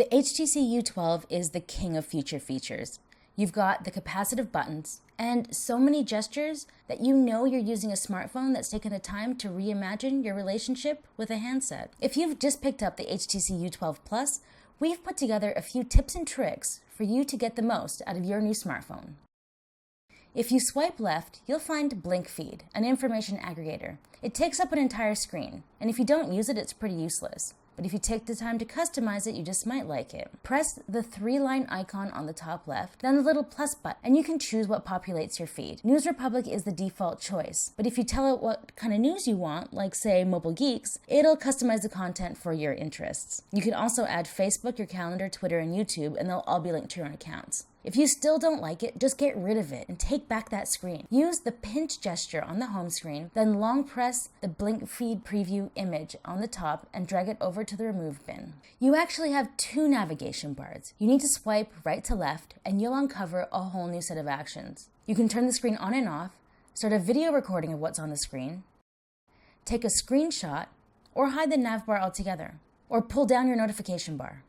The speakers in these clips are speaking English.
The HTC U12 is the king of feature features. You've got the capacitive buttons and so many gestures that you know you're using a smartphone that's taken the time to reimagine your relationship with a handset. If you've just picked up the HTC U12 Plus, we've put together a few tips and tricks for you to get the most out of your new smartphone. If you swipe left, you'll find Blinkfeed, an information aggregator. It takes up an entire screen, and if you don't use it, it's pretty useless. But if you take the time to customize it, you just might like it. Press the 3-line icon on the top left, then the little plus button, and you can choose what populates your feed. News Republic is the default choice, but if you tell it what kind of news you want, like say Mobile Geeks, it'll customize the content for your interests. You can also add Facebook, your calendar, Twitter, and YouTube, and they'll all be linked to your own accounts. If you still don't like it, just get rid of it and take back that screen. Use the pinch gesture on the home screen, then long press the Blinkfeed preview image on the top and drag it over to the remove bin. You actually have 2 navigation bars. You need to swipe right to left and you'll uncover a whole new set of actions. You can turn the screen on and off, start a video recording of what's on the screen, take a screenshot, or hide the nav bar altogether, or pull down your notification bar.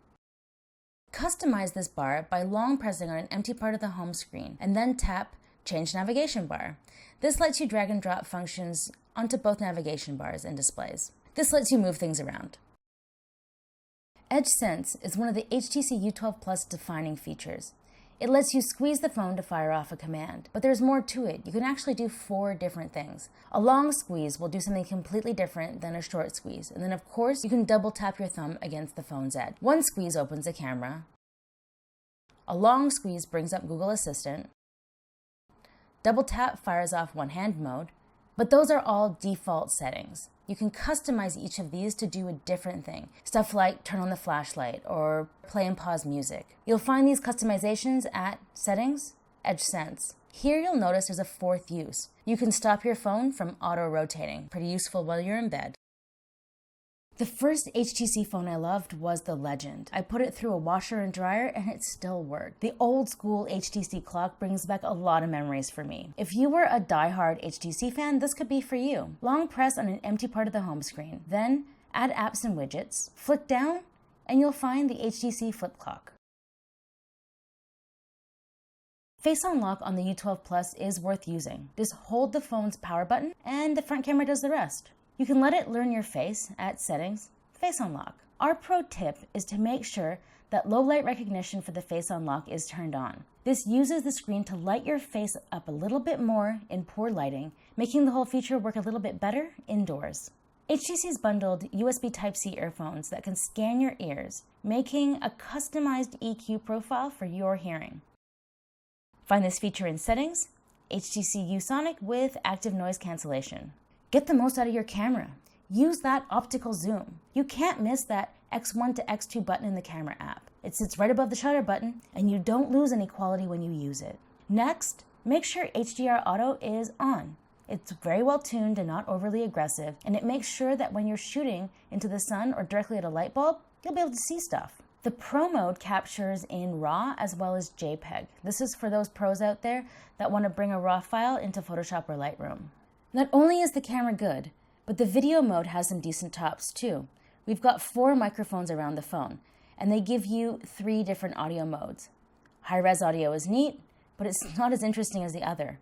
Customize this bar by long pressing on an empty part of the home screen and then tap Change Navigation Bar. This lets you drag and drop functions onto both navigation bars and displays. This lets you move things around. EdgeSense is one of the HTC U12 Plus defining features. It lets you squeeze the phone to fire off a command, but there's more to it. You can actually do 4 different things. A long squeeze will do something completely different than a short squeeze. And then of course, you can double tap your thumb against the phone's edge. One squeeze opens the camera. A long squeeze brings up Google Assistant. Double tap fires off one-hand mode. But those are all default settings. You can customize each of these to do a different thing. Stuff like turn on the flashlight or play and pause music. You'll find these customizations at Settings, EdgeSense. Here you'll notice there's a 4th use. You can stop your phone from auto-rotating. Pretty useful while you're in bed. The first HTC phone I loved was the Legend. I put it through a washer and dryer and it still worked. The old school HTC Clock brings back a lot of memories for me. If you were a die-hard HTC fan, this could be for you. Long press on an empty part of the home screen. Then add apps and widgets. Flick down and you'll find the HTC Flip Clock. Face Unlock on the U12 Plus is worth using. Just hold the phone's power button and the front camera does the rest. You can let it learn your face at Settings, Face Unlock. Our pro tip is to make sure that low light recognition for the Face Unlock is turned on. This uses the screen to light your face up a little bit more in poor lighting, making the whole feature work a little bit better indoors. HTC's bundled USB Type-C earphones that can scan your ears, making a customized EQ profile for your hearing. Find this feature in Settings, HTC U-Sonic with active noise cancellation. Get the most out of your camera. Use that optical zoom. You can't miss that X1 to X2 button in the camera app. It sits right above the shutter button, and you don't lose any quality when you use it. Next, make sure HDR Auto is on. It's very well tuned and not overly aggressive, and it makes sure that when you're shooting into the sun or directly at a light bulb, you'll be able to see stuff. The Pro mode captures in RAW as well as JPEG. This is for those pros out there that want to bring a RAW file into Photoshop or Lightroom. Not only is the camera good, but the video mode has some decent tops too. We've got 4 microphones around the phone, and they give you 3 different audio modes. High-res audio is neat, but it's not as interesting as the other.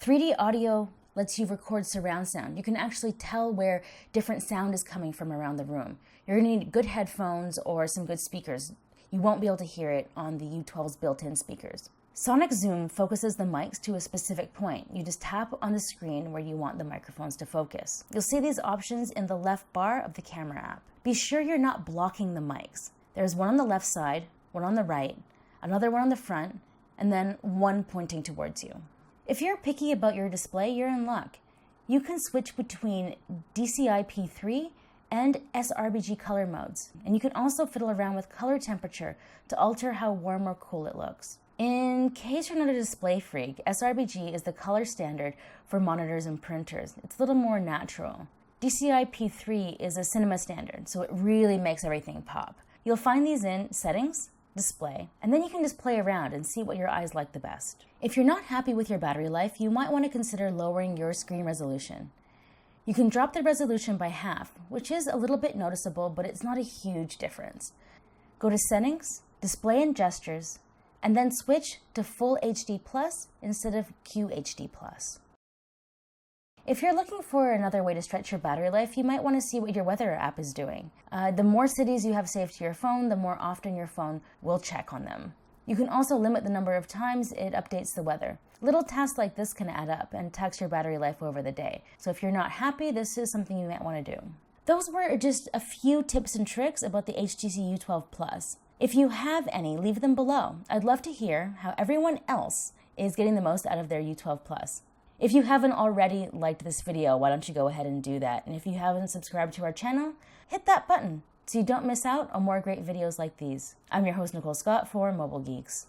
3D audio lets you record surround sound. You can actually tell where different sound is coming from around the room. You're going to need good headphones or some good speakers. You won't be able to hear it on the U12's built-in speakers. Sonic Zoom focuses the mics to a specific point. You just tap on the screen where you want the microphones to focus. You'll see these options in the left bar of the camera app. Be sure you're not blocking the mics. There's one on the left side, one on the right, another one on the front, and then one pointing towards you. If you're picky about your display, you're in luck. You can switch between DCI-P3 and sRGB color modes. And you can also fiddle around with color temperature to alter how warm or cool it looks. In case you're not a display freak, sRGB is the color standard for monitors and printers. It's a little more natural. DCI-P3 is a cinema standard, so it really makes everything pop. You'll find these in Settings, Display, and then you can just play around and see what your eyes like the best. If you're not happy with your battery life, you might want to consider lowering your screen resolution. You can drop the resolution by half, which is a little bit noticeable, but it's not a huge difference. Go to Settings, Display and Gestures, and then switch to Full HD Plus instead of QHD Plus. If you're looking for another way to stretch your battery life, you might want to see what your weather app is doing. The more cities you have saved to your phone, the more often your phone will check on them. You can also limit the number of times it updates the weather. Little tasks like this can add up and tax your battery life over the day. So if you're not happy, this is something you might want to do. Those were just a few tips and tricks about the HTC U12 Plus. If you have any, leave them below. I'd love to hear how everyone else is getting the most out of their U12 Plus. If you haven't already liked this video, why don't you go ahead and do that? And if you haven't subscribed to our channel, hit that button so you don't miss out on more great videos like these. I'm your host, Nicole Scott for Mobile Geeks.